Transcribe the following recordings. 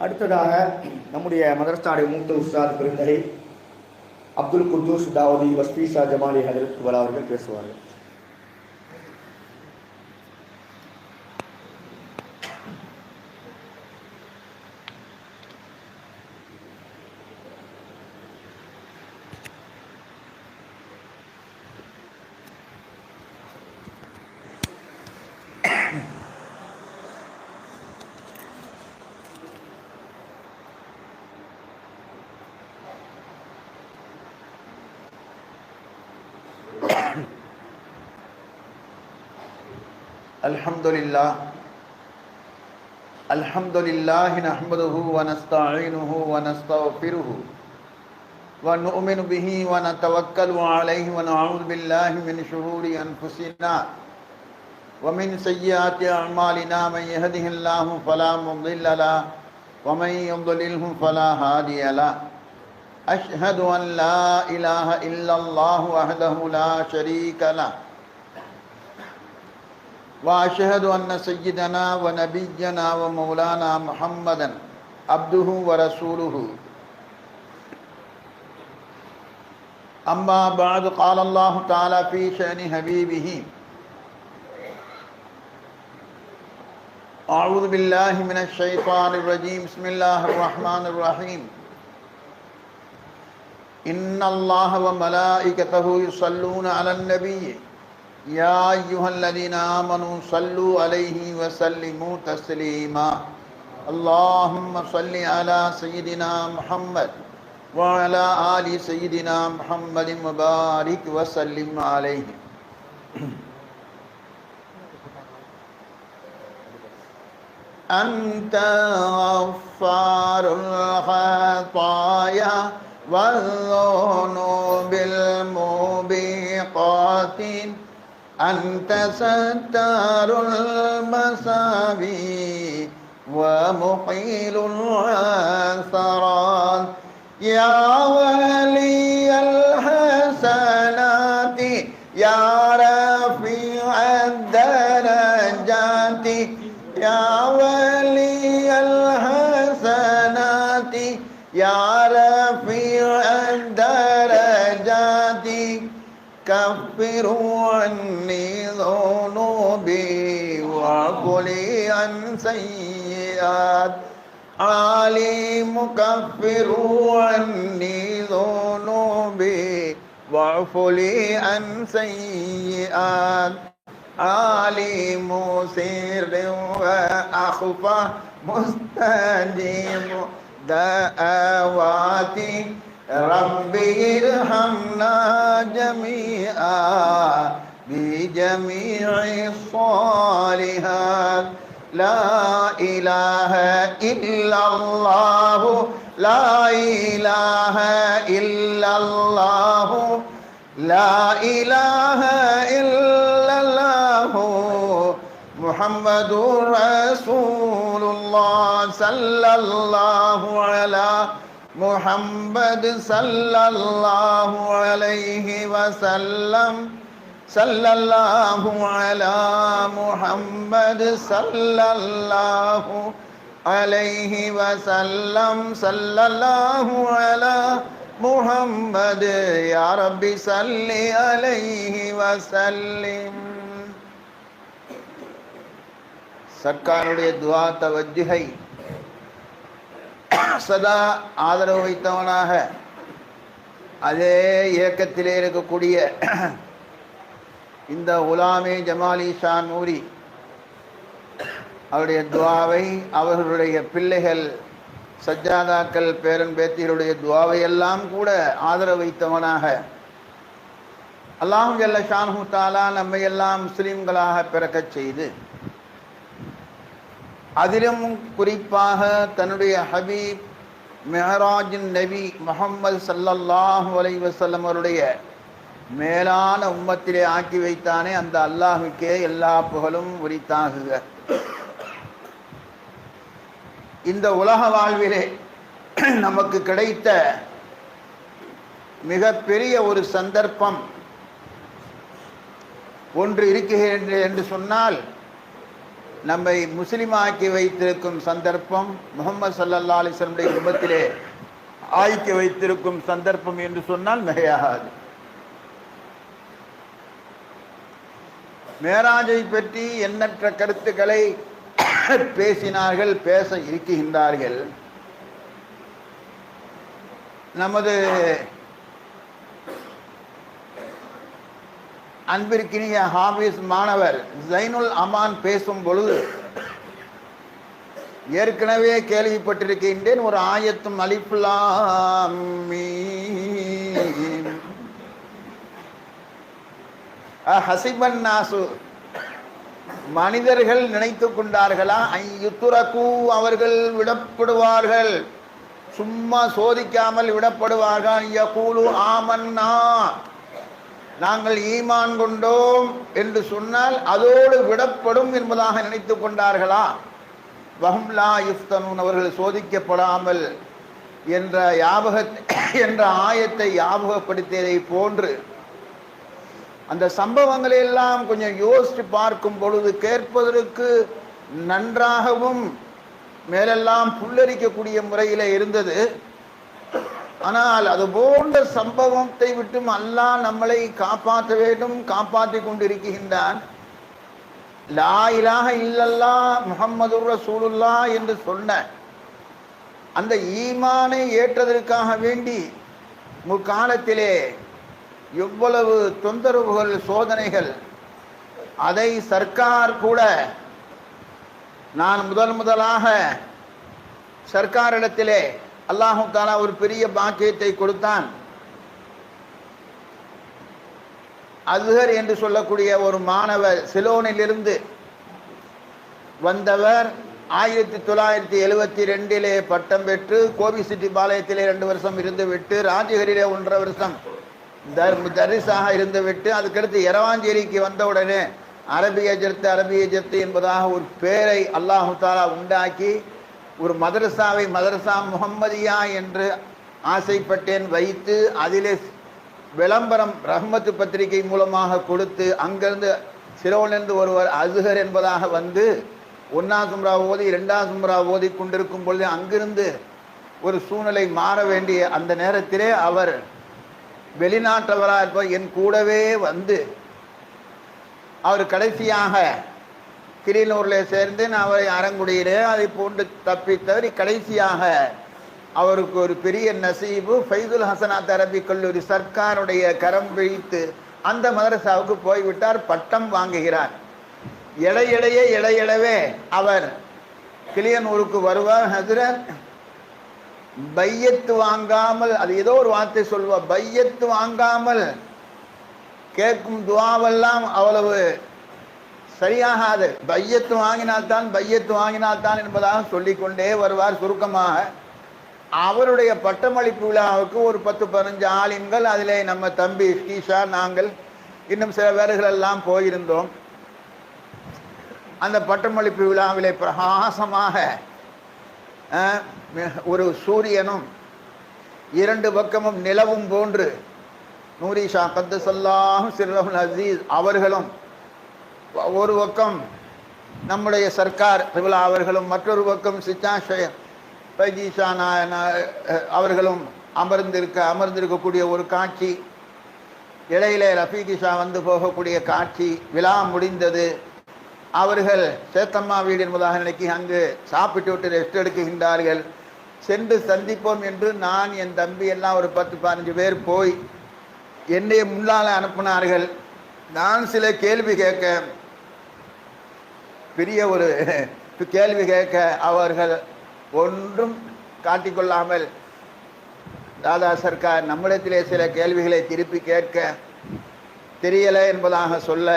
அடுத்ததாக நம்முடைய மதரசாவுடைய மூத்த உஸ்தாத் பெருந்தகை அப்துல் குத்தூஸ் தாவூதி வஸ்பீசா ஜமாலி ஹஜரத் அவர்கள் பேசுவார்கள். Alhamdulillah nahmaduhu wa nasta'inuhu wa nastaghfiruhu wa nu'minu bihi wa natawakkalu alayhi wa na'udhu billahi min shururi anfusina wa min sayyiati a'malina man yahdihillahu fala mudilla lahu wa man yudlilhu fala hadiya lahu. Ashhadu an la ilaha illallah wahdahu la sharika lahu وأشهد أن سيدنا ونبينا ومولانا محمدا عبده ورسوله. أما بعد قال الله تعالى في شأن حبيبه أعوذ بالله من الشيطان الرجيم بسم الله الرحمن الرحيم إن الله وملائكته يصلون على النبي يا أيها الذين آمنوا صلوا عليه وسلموا تسليما. اللهم صل على سيدنا محمد وعلى آل سيدنا محمد وبارك وسلم عليه. أنت غفار الخطايا والذنوب الموبقات أنت ستار المساوي ومقيل العثرات يا ولي الحسنات يا رفيع الدرجات يا ولي الحسنات يا رفيع الدرجات كفروا عني ذنوبي واعفوا لي عن سيئات عليم كفروا عني ذنوبي واعفوا لي عن سيئات عليم سر وأخفى مستجيب دعواتي ربي ارحمنا جميعا بجميع الصالحات. لا إله إلا الله لا إله إلا الله لا إله إلا الله محمد رسول الله صلى الله على محمد صلى الله عليه وسلم صلى الله على محمد صلى الله عليه وسلم صلى الله على محمد يا رب صل عليه وسلم. சர்க்காருடைய துஆ தவஜ்ஜுஹை சதா ஆதரவு வைத்தவனாக அதே இயக்கத்திலே இருக்கக்கூடிய இந்த குலாமே ஜமாலி ஷா நூரி அவருடைய துஆவை அவர்களுடைய பிள்ளைகள் சஜ்ஜாதாக்கள் பேரன் பேத்திகளுடைய துஆவை எல்லாம் கூட ஆதரவு வைத்தவனாக அல்லாஹ் ஜல்ல ஷானஹு தஆலா நம்மை எல்லாம் முஸ்லிம்களாக பிறக்கச் செய்து அதிலும் குறிப்பாக தன்னுடைய ஹபீப் மெஹராஜின் நபி முஹம்மது ஸல்லல்லாஹு அலைஹி வஸல்லம் அவருடைய மேலான உம்மத்திலே ஆக்கி வைத்தானே அந்த அல்லாஹ்வுக்கே எல்லா புகழும் உரித்தாகுக. இந்த உலக வாழ்விலே நமக்கு கிடைத்த மிகப்பெரிய ஒரு சந்தர்ப்பம் ஒன்று இருக்கிறது என்று சொன்னால் நம்மை முஸ்லிமாக்கி வைத்திருக்கும் சந்தர்ப்பம், முகமது ஸல்லல்லாஹு அலைஹி வஸல்லம் உம்மத்திலே ஆக்கி வைத்திருக்கும் சந்தர்ப்பம் என்று சொன்னால் மிகையாகாது. மேராஜை பற்றி எண்ணற்ற கருத்துக்களை பேசினார்கள், பேச இருக்கின்றார்கள். நமது அன்பிற்கினிய ஹாபிஸ் மாணவர் ஜைனுல் அமான் பேசும் பொழுது ஏற்கனவே கேள்விப்பட்டிருக்கின்றேன். ஒரு ஆயத்தும் அலிஃப் லாம் மீம் ஹசிபன் நாசு, மனிதர்கள் நினைத்து கொண்டார்களா, ஐயுத்துரகு, அவர்கள் விடப்படுவார்கள், சும்மா சோதிக்காமல் விடப்படுவார்கள், யகூலு ஆமன்னா, நாங்கள் ஈமான் கொண்டோம் என்று சொன்னால் அதோடு விடப்படும் என்பதாக நினைத்து கொண்டார்களா? வஹும் லா யுஃப்தனூன், அவர்கள் சோதிக்கப்படாமல் என்ற ஆயத்தை ஞாபகப்படுத்தியதை போன்று அந்த சம்பவங்களை எல்லாம் கொஞ்சம் யோசித்து பார்க்கும் பொழுது கேட்பதற்கு நன்றாகவும் மேலெல்லாம் புல்லரிக்கக்கூடிய முறையில் இருந்தது. ஆனால் அது போன்ற சம்பவத்தை விட்டும் அல்லாஹ் நம்மளை காப்பாற்ற வேண்டும், காப்பாற்றி கொண்டிருக்கின்றான். லா இலாஹ இல்லல்லாஹ் முஹம்மதுர் ரசூலுல்லாஹ் என்று சொன்ன அந்த ஈமானை ஏற்றதற்காக வேண்டி முற்காலத்திலே எவ்வளவு தொந்தரவுகள், சோதனைகள், அதை சர்க்கார் கூட, நான் முதலாக சர்க்காரிடத்திலே அல்லாஹு தஆலா ஒரு பெரிய பாக்கியத்தை கொடுத்தான். அஸ்ஹர் என்று சொல்லக்கூடிய ஒரு மாணவர் சிலோனிலிருந்து வந்தவர் 1972 பட்டம் பெற்று கோபிசிட்டி பாளையத்திலே 2 வருஷம் இருந்து விட்டு, ராஜகிரியிலே 1.5 வருஷம் தரிசாக இருந்து விட்டு, அதுக்கடுத்து இரவாஞ்சேரிக்கு வந்தவுடனே அரபிய ஜத்து என்பதாக ஒரு பேரை அல்லாஹு தஆலா உண்டாக்கி ஒரு மதரசாவை மதரசா முஹம்மதியா என்று ஆசைப்பட்டேன் வைத்து, அதிலே விளம்பரம் ரஹ்மத்து பத்திரிகை மூலமாக கொடுத்து, அங்கிருந்து சிலோனிலிருந்து ஒருவர் அஸ்ஹர் என்பதாக வந்து 1ஆம் சும்ரா ஓதி 2ஆம் சும்ரா ஓதி கொண்டிருக்கும் பொழுது அங்கிருந்து ஒரு சூழ்நிலை மாற வேண்டிய அந்த நேரத்திலே அவர் வெளிநாட்டவராக இருப்பார், என் கூடவே வந்து அவர் கடைசியாக கிரினூரில் சேர்ந்து நான் அவரை அரங்குடியிலே அதை போன்று தப்பித்தவர். கடைசியாக அவருக்கு ஒரு பெரிய நசீபு, ஃபைதுல் ஹசனாத் அரபி கல்லூரி சர்க்காருடைய கரம் பிடித்து அந்த மதரசாவுக்கு போய்விட்டார், பட்டம் வாங்குகிறார். இடையிடவே அவர் கிளியனூருக்கு வருவார். ஹஜ்ரத், பையத்து வாங்காமல், அது ஏதோ ஒரு வார்த்தை சொல்வார், பையத்து வாங்காமல் கேட்கும் துவாவெல்லாம் அவ்வளவு சரியாகாது, பையத்து வாங்கினால்தான் என்பதாக சொல்லிக்கொண்டே வருவார். சுருக்கமாக அவருடைய பட்டமளிப்பு விழாவுக்கு ஒரு 10-15 ஆலிம்கள், அதிலே நம்ம தம்பி ஸ்ரீஷா, நாங்கள் இன்னும் சில பேர்கள் எல்லாம் போயிருந்தோம். அந்த பட்டமளிப்பு விழாவிலே பிரகாசமாக ஒரு சூரியனும் 2 பக்கமும் நிலவும் போன்று நூரி ஷா கத்தஸல்லாஹு சிர்ரஹுல் அஸீஸ் அவர்களும் ஒரு பக்கம், நம்முடைய சர்க்கார் ரிபுலா அவர்களும் மற்றொரு பக்கம் சிச்சா பைஜீஷா அவர்களும் அமர்ந்திருக்கக்கூடிய ஒரு காட்சி. இடையிலே ரஃபீகிஷா வந்து போகக்கூடிய காட்சி. விழா முடிந்தது. அவர்கள் சேத்தம்மா வீடு என்பதாக நினைக்கி அங்கு சாப்பிட்டு விட்டு ரெஸ்ட் எடுக்குகின்றார்கள். சென்று சந்திப்போம் என்று நான், என் தம்பி எல்லாம் ஒரு 10-15 பேர் போய் என்னை முன்னால அனுப்பினார்கள். நான் சில கேள்வி கேட்க, பெரிய ஒரு கேள்வி கேட்க, அவர்கள் ஒன்றும் காட்டிக்கொள்ளாமல், தாதா சர்க்கார் நம்மிடத்திலே சில கேள்விகளை திருப்பி கேட்க, தெரியலை என்பதாக சொல்ல,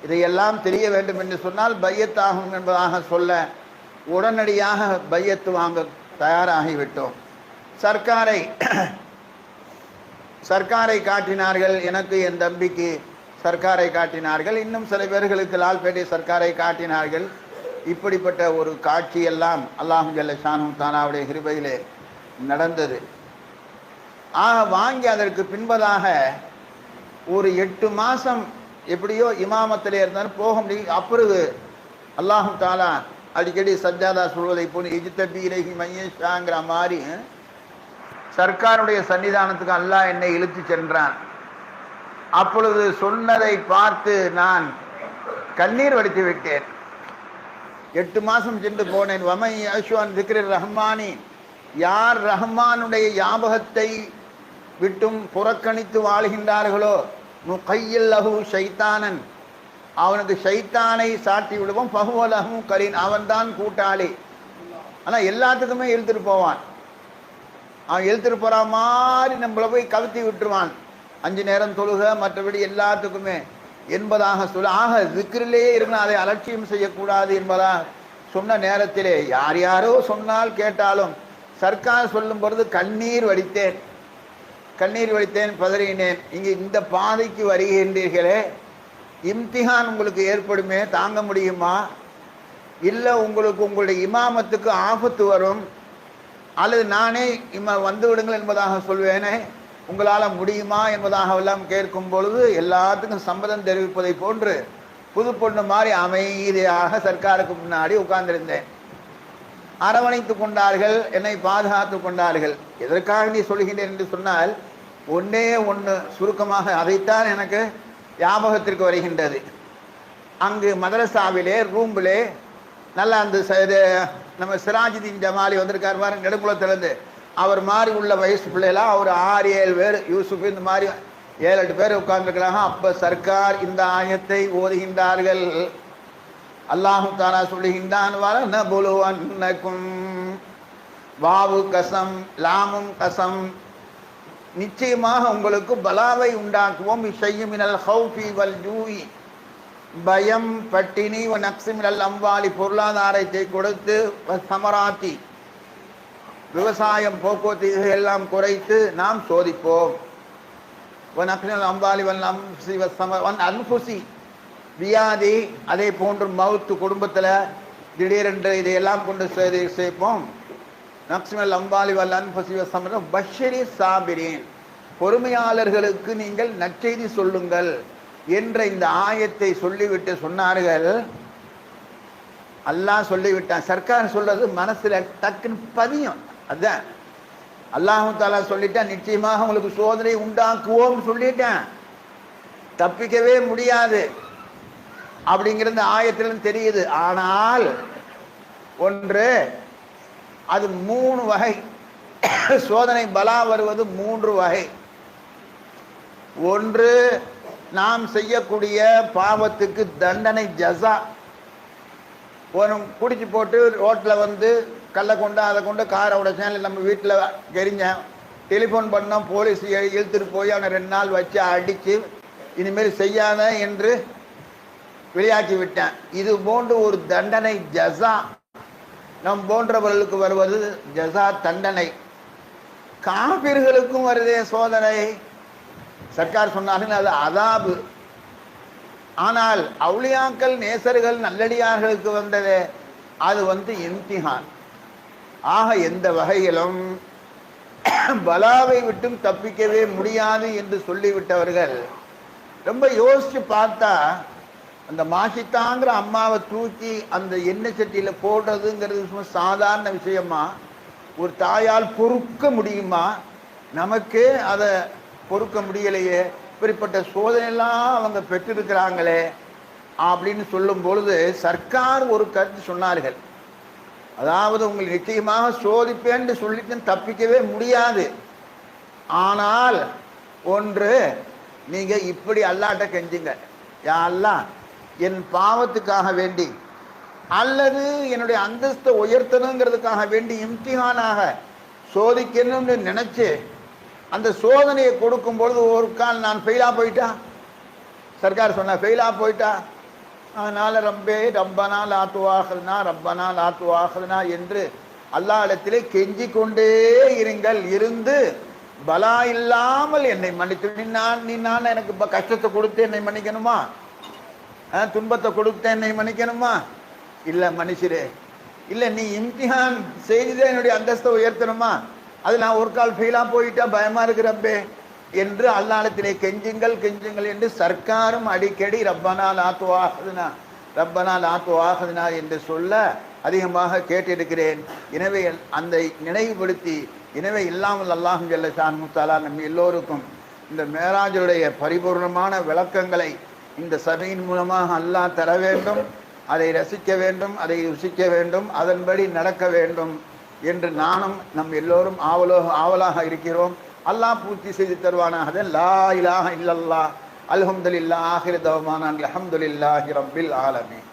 இதையெல்லாம் தெரிய வேண்டும் என்று சொன்னால் பையத்தாகும் என்பதாக சொல்ல, உடனடியாக பையத்து வாங்க தயாராகிவிட்டோம். சர்க்காரை காட்டினார்கள். எனக்கு, என் தம்பிக்கு சர்க்காரை காட்டினார்கள். இன்னும் சில பேர்களுக்கு லால்பேட்டை சர்க்காரை காட்டினார்கள். இப்படிப்பட்ட ஒரு காட்சி எல்லாம் அல்லாஹு ஜல்ல ஷானு தானாவுடைய கிருபையிலே நடந்தது. வாங்கி அதற்கு பின்பதாக ஒரு 8 மாதம் எப்படியோ இமாமத்திலே இருந்தாலும் போக முடியும். அப்புறம் அல்லாஹு தாலா அடிக்கடி சஜ்ஜாதா சொல்வதை போல இஜ்தபி இலைஹி மையஷாங்கிற மாதிரி சர்க்காருடைய சன்னிதானத்துக்கு அல்லாஹ் என்னை இழுத்து சென்றான். அப்பொழுது சொன்னதை பார்த்து நான் கண்ணீர் வடித்து விட்டேன். 8 மாசம் சென்று போனேன். வமை யஷ்வான் திக்ரி ரஹ்மானி, யார் ரஹ்மானுடைய ஞாபகத்தை விட்டும் புறக்கணித்து வாழ்கின்றார்களோ நுகையில் லஹு ஷைத்தானன், அவனுக்கு ஷைத்தானை சாட்டி விடுவோம். பஹுவலஹு கரீன், அவன்தான் கூட்டாளி. ஆனா எல்லாத்துக்குமே இழுத்துட்டு போவான். அவன் இழுத்துட்டு போற மாதிரி நம்மளை போய் கவுத்தி விட்டுருவான். 5 நேரம் தொழுக, மற்றபடி எல்லாத்துக்குமே என்பதாக சொல்ல. ஆக திக்ரிலே இருக்கணும், அதை அலட்சியம் செய்யக்கூடாது என்பதாக சொன்ன நேரத்திலே யார் யாரோ சொன்னால் கேட்டாலும் சர்க்கார் சொல்லும் பொழுது கண்ணீர் வடித்தேன், பதறினேன். இங்கே இந்த பாதைக்கு வருகின்றீர்களே, இம்திஹான் உங்களுக்கு ஏற்படுமே, தாங்க முடியுமா? இல்லை உங்களுக்கு உங்களுடைய இமாமத்துக்கு ஆபத்து வரும், அல்லது நானே வந்து விடுங்கள் என்பதாக சொல்வேனே, உங்களால் முடியுமா என்பதாக எல்லாம் கேட்கும் பொழுது எல்லாத்துக்கும் சம்மதம் தெரிவிப்பதை போன்று புது பொண்ணு மாதிரி அமைதியாக சர்க்காருக்கு முன்னாடி உட்கார்ந்திருந்தேன். அரவணைத்து கொண்டார்கள், என்னை பாதுகாத்து கொண்டார்கள். எதற்காக நீ சொல்கின்றேன் என்று சொன்னால், ஒன்னே ஒன்று சுருக்கமாக அதைத்தான் எனக்கு ஞாபகத்திற்கு வருகின்றது. அங்கு மதரசாவிலே ரூம்பிலே நல்லா அந்த நம்ம சிராஜுதீன் ஜமாலி வந்திருக்கார் பாருங்க, நெடுங்குளத்திலிருந்து. அவர் மாதிரி உள்ள வயசு பிள்ளைலாம் ஒரு 6-7 பேர், யூசுப் இந்த மாதிரி 7-8 பேர் உட்கார்ந்துருக்கிறாங்க. அப்ப சர்க்கார் இந்த ஆயத்தை ஓதுகின்றார்கள். அல்லாஹு தாலா சொல்லுகின்றான், வலனபுலுவன்னக்கும், வாவு கசம் லாமும் கசம், நிச்சயமாக உங்களுக்கு பலாவை உண்டாக்குவோம். மினல் ஹௌஃபி வல் ஜூஇ, பயம், பட்டினி, நக்ஸிமினல் அம்வாலி, பொருளாதாரத்தை கொடுத்து, சமராத்தி, விவசாயம், போக்குவரத்து எல்லாம் குறைத்து நாம் சோதிப்போம். அம்பாலி அன்புசி, வியாதி, அதே போன்று மவுத்து, குடும்பத்தில் திடீரென்று இதையெல்லாம் கொண்டு சேர்ப்போம். நக்ஸிமல் அம்பாலி வல் அன்புசி சமரம் பஷரி சாபிரீன், பொறுமையாளர்களுக்கு நீங்கள் நற்செய்தி சொல்லுங்கள் என்ற இந்த ஆயத்தை சொல்லிவிட்டு சொன்னார்கள். அல்லாஹ் சொல்லிவிட்டான். சர்க்கார் சொல்றது மனசுல டக்குன்னு பதியும். அதான் அல்லாஹு தாலா சொல்லிட்டான், நிச்சயமாக உங்களுக்கு சோதனை உண்டாக்குவோம் சொல்லிட்டேன், தப்பிக்கவே முடியாது அப்படிங்கிறது ஆயத்திலும் தெரியுது. ஆனால் ஒன்று, அது 3 வகை. சோதனை பலா வருவது 3 வகை. ஒன்று, நாம் செய்யக்கூடிய பாவத்துக்கு தண்டனை ஜஸா. குடிச்சு போட்டு ரோட்டில் வந்து கல்லை கொண்டு அதை கொண்டு காரை உடைச்சேன், நம்ம வீட்டில் எரிஞ்சேன், டெலிஃபோன் பண்ணோம், போலீஸ் இழுத்துட்டு போய் அவனை 2 நாள் வச்சு அடித்து இனிமேல் செய்யாத என்று வெளியாக்கி விட்டேன். இது போன்று ஒரு தண்டனை ஜஸா நம் போன்றவர்களுக்கு வருவது ஜஸா, தண்டனை. காபிர்களுக்கும் வருதே சோதனை. சர்க்கார் சொன்னார்கள் அது அதாபு. ஆனால் அவுலியாக்கள், நேசர்கள், நல்லடியார்களுக்கு வந்தது அது இம்திஹான். ஆக எந்த வகையிலும் பலாவை விட்டும் தப்பிக்கவே முடியாது என்று சொல்லிவிட்டவர்கள் ரொம்ப யோசிச்சு பார்த்தா, அந்த மாஷித்தாங்கிற அம்மாவை தூக்கி அந்த எண்ணெய் சட்டியில போடுறதுங்கிறது சும்மா சாதாரண விஷயமா? ஒரு தாயால் பொறுக்க முடியுமா? நமக்கு அதை பொறுக்க முடியலையே, இப்படிப்பட்ட சோதனையெல்லாம் அவங்க பெற்றிருக்கிறாங்களே அப்படின்னு சொல்லும் பொழுது சர்க்கார் ஒரு கருத்து சொன்னார்கள். அதாவது உங்களை நிச்சயமாக சோதிப்பேன்னு சொல்லிட்டு தப்பிக்கவே முடியாது. ஆனால் ஒன்று, நீங்க இப்படி அல்லாட்ட கெஞ்சுங்க, யா அல்லாஹ் என் பாவத்துக்காக வேண்டி அல்லது என்னுடைய அந்தஸ்தை உயர்த்தணுங்கிறதுக்காக வேண்டி இம்திஹானாக சோதிக்கணும்னு நினைச்சு அந்த சோதனையை கொடுக்கும் பொழுது ஒரு கால் நான் ஃபெயிலா போயிட்டா, சர்க்கார் சொன்ன ஃபெயிலா போயிட்டா, அதனால ரப்பனா லா துஆஹிதுனா என்று அல்லாஹ் இடத்திலே கெஞ்சி கொண்டே இருங்கள். இருந்து பலா இல்லாமல் என்னை மன்னித்து, நான் எனக்கு கஷ்டத்தை கொடுத்து என்னை மன்னிக்கணுமா? துன்பத்தை கொடுத்து என்னை மன்னிக்கணுமா? இல்லை மன்னிச்சிரு. இல்லை நீ இம்திஹான் செய்துதான் என்னுடைய அந்தஸ்தை உயர்த்தணுமா? அது நான் ஒரு கால் ஃபெயிலா போயிட்டா பயமா இருக்கிறப்பே என்று அல்லாஹ்விடத்திலே கெஞ்சுங்கள் என்று சர்க்காரும் அடிக்கடி ரப்பனா லா துஆஹிதுனா ரப்பனா லா துஆஹிதுனா என்று சொல்ல அதிகமாக கேட்டிருக்கிறேன். எனவே அந்த நினைவுபடுத்தி, எனவே இல்லாமல் அல்லாஹ் ஜல்ல ஷானஹு தஆலா நம்ம எல்லோருக்கும் இந்த மேராஜுடைய பரிபூர்ணமான விளக்கங்களை இந்த சபையின் மூலமாக அல்லாஹ் தர வேண்டும். அதை ரசிக்க வேண்டும், அதை ருசிக்க வேண்டும், அதன்படி நடக்க வேண்டும் என்று நானும் நம் எல்லோரும் ஆவலாக இருக்கிறோம். அல்லாஹ் பூர்த்தி செய்து தருவானாக. லா இலாஹ இல்லல்லாஹ் அல்ஹம்துலில்லாஹ் ஆகிரு தவானா அல்ஹம்துலில்லாஹி ரப்பில் ஆலமீன்.